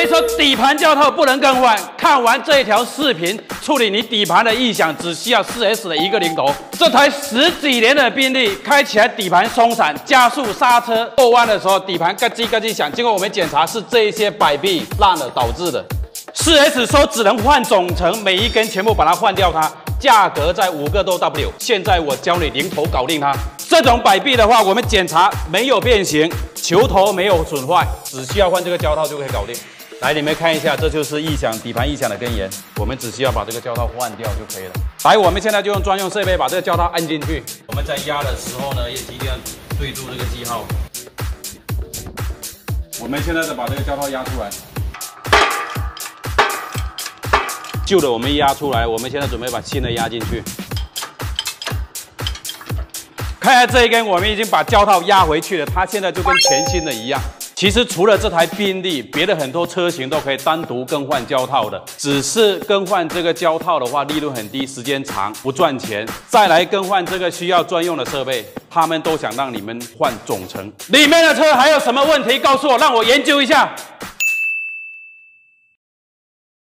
以说底盘胶套不能更换。看完这一条视频，处理你底盘的异响只需要 4S 的一个零头。这台10几年的宾利，开起来底盘松散，加速刹车过弯的时候，底盘咯叽咯叽响。经过我们检查，是这一些摆臂烂了导致的。4S 说只能换总成，每一根全部把它换掉它。 价格在5个多 W， 现在我教你零头搞定它。这种摆臂的话，我们检查没有变形，球头没有损坏，只需要换这个胶套就可以搞定。来，你们看一下，这就是异响底盘异响的根源，我们只需要把这个胶套换掉就可以了。来，我们现在就用专用设备把这个胶套按进去。我们在压的时候呢，也一定要对住这个记号。我们现在再把这个胶套压出来。 旧的我们压出来，我们现在准备把新的压进去。看一下这一根，我们已经把胶套压回去了，它现在就跟全新的一样。其实除了这台宾利，别的很多车型都可以单独更换胶套的，只是更换这个胶套的话，利润很低，时间长，不赚钱。再来更换这个需要专用的设备，他们都想让你们换总成。里面的车还有什么问题？告诉我，让我研究一下。